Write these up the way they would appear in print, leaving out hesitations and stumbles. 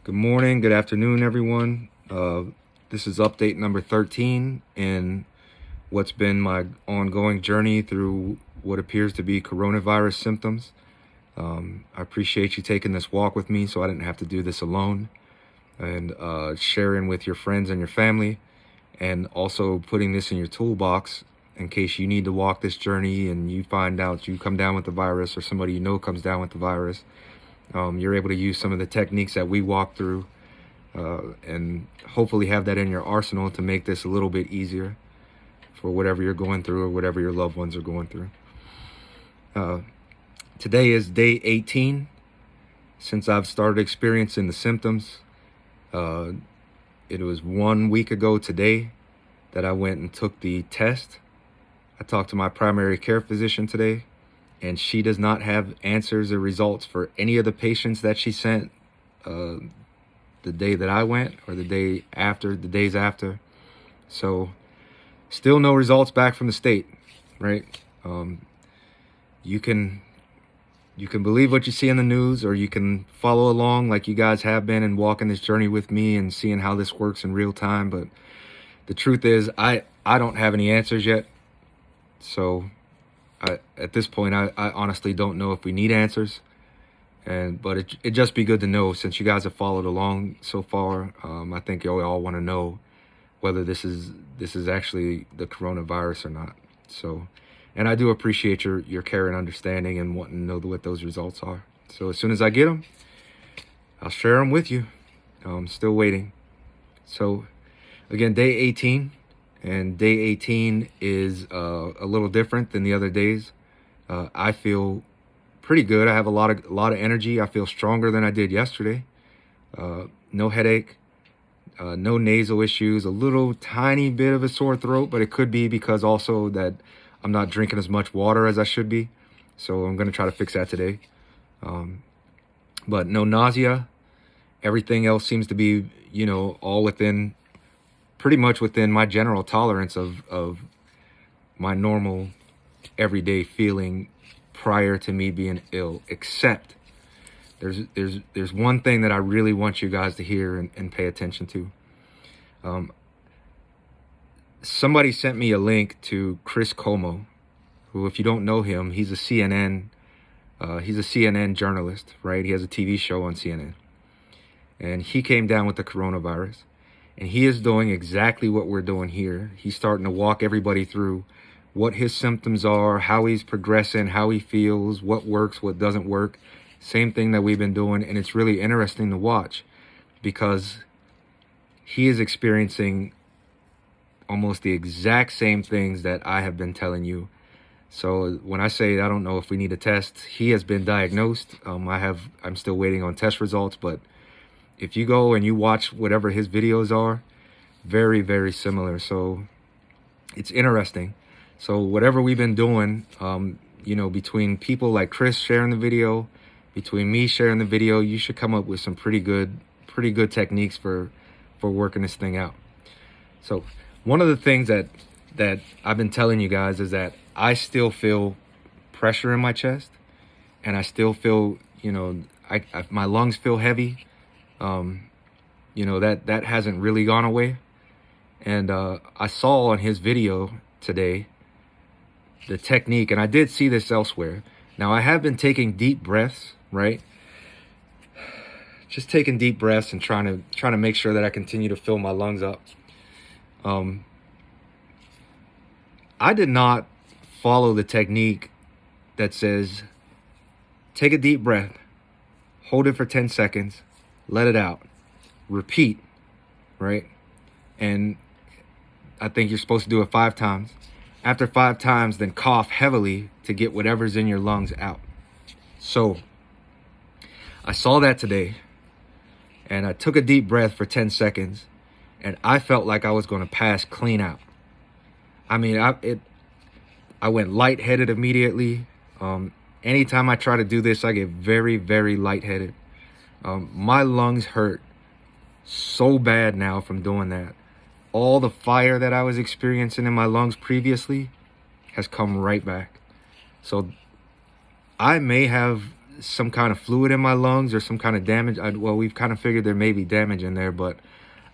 Good morning, good afternoon, everyone. This is update number 13 in what's been my ongoing journey through what appears to be coronavirus symptoms. I appreciate you taking this walk with me so I didn't have to do this alone, and sharing with your friends and your family, and also putting this in your toolbox in case you need to walk this journey and you find out you come down with the virus or somebody you know comes down with the virus. You're able to use some of the techniques that we walk through and hopefully have that in your arsenal to make this a little bit easier for whatever you're going through or whatever your loved ones are going through. Today is day 18 since I've started experiencing the symptoms. It was 1 week ago today that I went and took the test. I talked to my primary care physician today, and she does not have answers or results for any of the patients that she sent the day that I went or the days after. So still no results back from the state, right? You can believe what you see in the news, or you can follow along like you guys have been and walking this journey with me and seeing how this works in real time. But the truth is, I don't have any answers yet. So at this point, I honestly don't know if we need answers, but it'd just be good to know, since you guys have followed along so far. I think you all want to know whether this is actually the coronavirus or not. So, and I do appreciate your care and understanding and wanting to know what those results are. So as soon as I get them, I'll share them with you. I'm still waiting. So again, day 18. And day 18 is a little different than the other days. I feel pretty good. I have a lot of energy. I feel stronger than I did yesterday. No headache, no nasal issues, a little tiny bit of a sore throat, but it could be because also that I'm not drinking as much water as I should be. So I'm going to try to fix that today. But no nausea. Everything else seems to be, all pretty much within my general tolerance of my normal everyday feeling prior to me being ill, except there's one thing that I really want you guys to hear and pay attention to. Somebody sent me a link to Chris Cuomo, who, if you don't know him, he's a CNN journalist, right? He has a TV show on CNN, and he came down with the coronavirus. And he is doing exactly what we're doing here. He's starting to walk everybody through what his symptoms are, how he's progressing, how he feels, what works, what doesn't work. Same thing that we've been doing. And it's really interesting to watch because he is experiencing almost the exact same things that I have been telling you. So when I say I don't know if we need a test, he has been diagnosed. I'm still waiting on test results, but if you go and you watch whatever his videos are, very, very similar. So it's interesting. So whatever we've been doing, between people like Chris sharing the video, between me sharing the video, you should come up with some pretty good techniques for working this thing out. So one of the things that I've been telling you guys is that I still feel pressure in my chest, and I still feel, my lungs feel heavy. That hasn't really gone away. And I saw on his video today the technique, and I did see this elsewhere. Now, I have been taking deep breaths, right? Just taking deep breaths and trying to make sure that I continue to fill my lungs up. I did not follow the technique that says take a deep breath, hold it for 10 seconds, let it out, repeat, right? And I think you're supposed to do it 5 times. After 5 times, then cough heavily to get whatever's in your lungs out. So I saw that today, and I took a deep breath for 10 seconds, and I felt like I was going to pass clean out. I mean, I went lightheaded immediately. Anytime I try to do this, I get very, very lightheaded. My lungs hurt so bad now from doing that. All the fire that I was experiencing in my lungs previously has come right back. So I may have some kind of fluid in my lungs or some kind of damage. Well, we've kind of figured there may be damage in there, but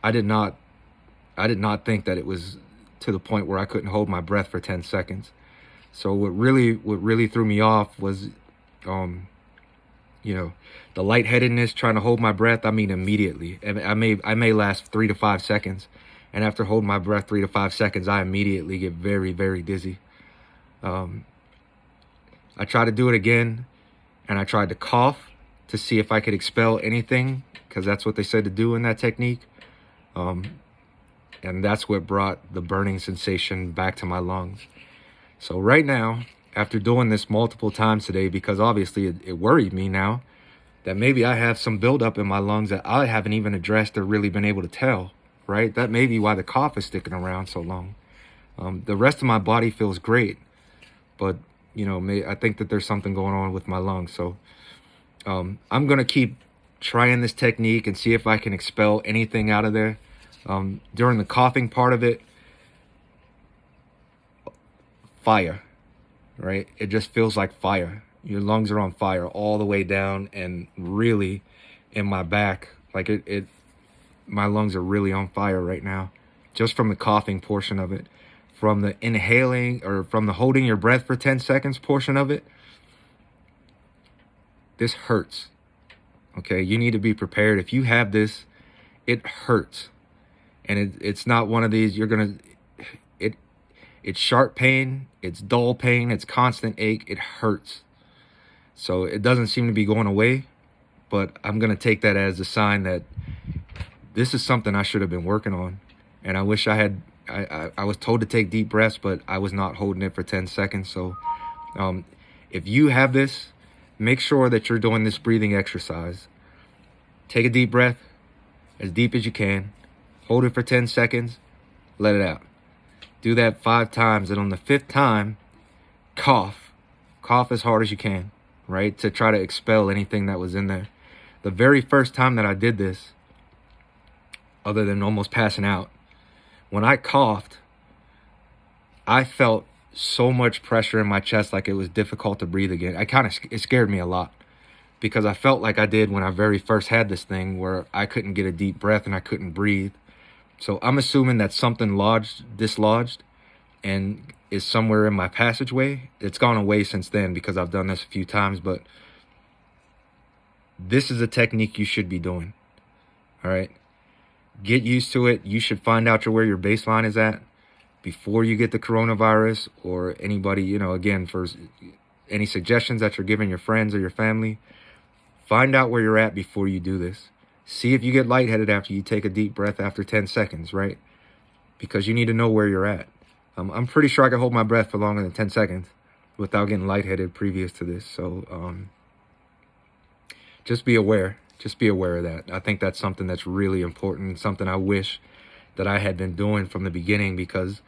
I did not think that it was to the point where I couldn't hold my breath for 10 seconds. So what really threw me off was, you know, the lightheadedness, trying to hold my breath. I mean, immediately. And I may last 3 to 5 seconds. And after holding my breath 3 to 5 seconds, I immediately get very, very dizzy. I tried to do it again, and I tried to cough to see if I could expel anything, because that's what they said to do in that technique. And that's what brought the burning sensation back to my lungs. So right now, after doing this multiple times today, because obviously it worried me now that maybe I have some buildup in my lungs that I haven't even addressed or really been able to tell, right? That may be why the cough is sticking around so long. The rest of my body feels great, but you know, I think that there's something going on with my lungs. So I'm going to keep trying this technique and see if I can expel anything out of there. During the coughing part of it, fire, right? It just feels like fire. Your lungs are on fire all the way down, and really in my back, like my lungs are really on fire right now, just from the coughing portion of it. From the inhaling, or from the holding your breath for 10 seconds portion of it, this hurts. Okay, you need to be prepared. If you have this, it hurts. And it's not one of these, it's sharp pain, it's dull pain, it's constant ache, it hurts. So it doesn't seem to be going away, but I'm going to take that as a sign that this is something I should have been working on. And I wish I had, I was told to take deep breaths, but I was not holding it for 10 seconds. So if you have this, make sure that you're doing this breathing exercise. Take a deep breath, as deep as you can. Hold it for 10 seconds, let it out. Do that 5 times, and on the 5th time, cough. Cough as hard as you can, right? To try to expel anything that was in there. The very first time that I did this, other than almost passing out, when I coughed, I felt so much pressure in my chest, like it was difficult to breathe again. It scared me a lot, because I felt like I did when I very first had this thing, where I couldn't get a deep breath and I couldn't breathe. So I'm assuming that something dislodged and is somewhere in my passageway. It's gone away since then, because I've done this a few times, but this is a technique you should be doing. All right. Get used to it. You should find out where your baseline is at before you get the coronavirus, or anybody, you know, again, for any suggestions that you're giving your friends or your family, find out where you're at before you do this. See if you get lightheaded after you take a deep breath after 10 seconds, right? Because you need to know where you're at. I'm pretty sure I can hold my breath for longer than 10 seconds without getting lightheaded previous to this. So just be aware. Just be aware of that. I think that's something that's really important, something I wish that I had been doing from the beginning, because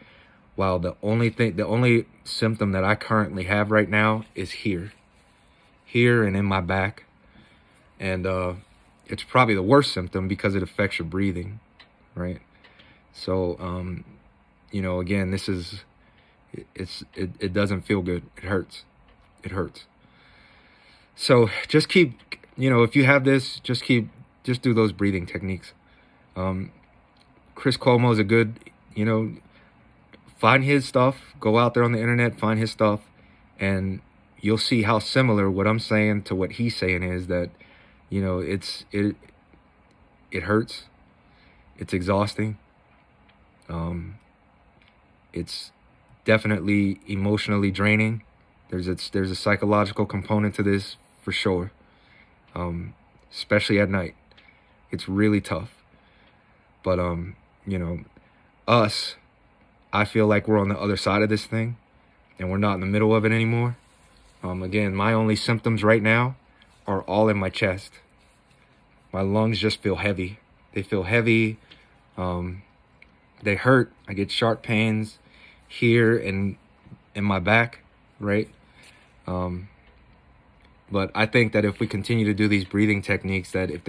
while the only symptom that I currently have right now is here and in my back. And it's probably the worst symptom because it affects your breathing, right? So, you know, again, it doesn't feel good. It hurts. It hurts. So just keep, you know, if you have this, just do those breathing techniques. Chris Cuomo is a good, you know, find his stuff, go out there on the internet, find his stuff, and you'll see how similar what I'm saying to what he's saying is. That, you know, it hurts. It's exhausting. It's definitely emotionally draining. There's a psychological component to this for sure. Especially at night. It's really tough. But you know, I feel like we're on the other side of this thing, and we're not in the middle of it anymore. Again, my only symptoms right now are all in my chest. My lungs just feel heavy. They feel heavy. They hurt. I get sharp pains here and in my back, right? But I think that if we continue to do these breathing techniques, that if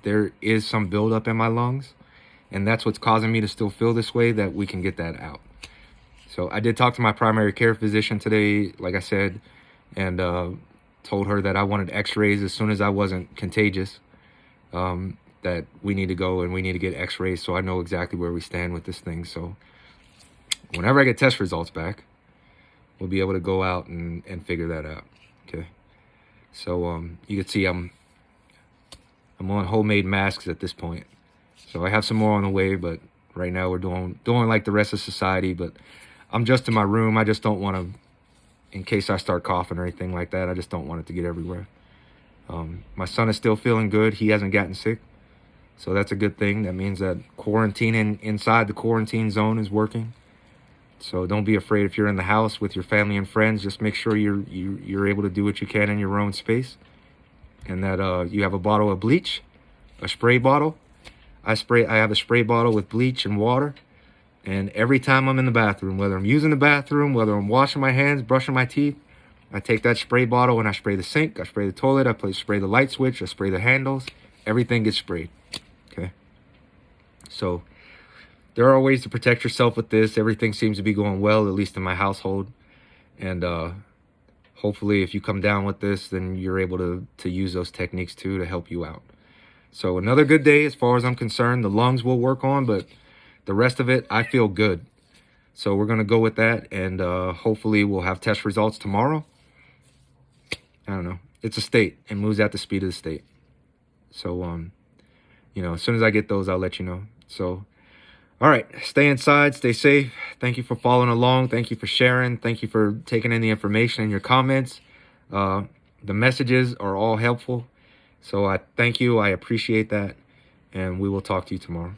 there is some buildup in my lungs, and that's what's causing me to still feel this way, that we can get that out. So I did talk to my primary care physician today, like I said, and told her that I wanted x-rays as soon as I wasn't contagious, that we need to go and we need to get x-rays so I know exactly where we stand with this thing. So whenever I get test results back, we'll be able to go out and figure that out. Okay. So you can see I'm on homemade masks at this point. So I have some more on the way, but right now we're doing like the rest of society. But I'm just in my room. I just don't want to, in case I start coughing or anything like that, I just don't want it to get everywhere. My son is still feeling good. He hasn't gotten sick. So that's a good thing. That means that quarantining inside the quarantine zone is working. So don't be afraid if you're in the house with your family and friends. Just make sure you're able to do what you can in your own space, and that you have a bottle of bleach, a spray bottle. I have a spray bottle with bleach and water, and every time I'm in the bathroom, whether I'm using the bathroom, whether I'm washing my hands, brushing my teeth, I take that spray bottle and I spray the sink, I spray the toilet, I spray the light switch, I spray the handles. Everything gets sprayed. Okay. So there are ways to protect yourself with this. Everything seems to be going well, at least in my household. And hopefully if you come down with this, then you're able to use those techniques too to help you out. So another good day as far as I'm concerned. The lungs will work on, but the rest of it, I feel good. So we're going to go with that, and hopefully we'll have test results tomorrow. I don't know. It's a state. It moves at the speed of the state. So, as soon as I get those, I'll let you know. So, all right, stay inside, stay safe. Thank you for following along. Thank you for sharing. Thank you for taking in the information in your comments. The messages are all helpful. So I thank you. I appreciate that. And we will talk to you tomorrow.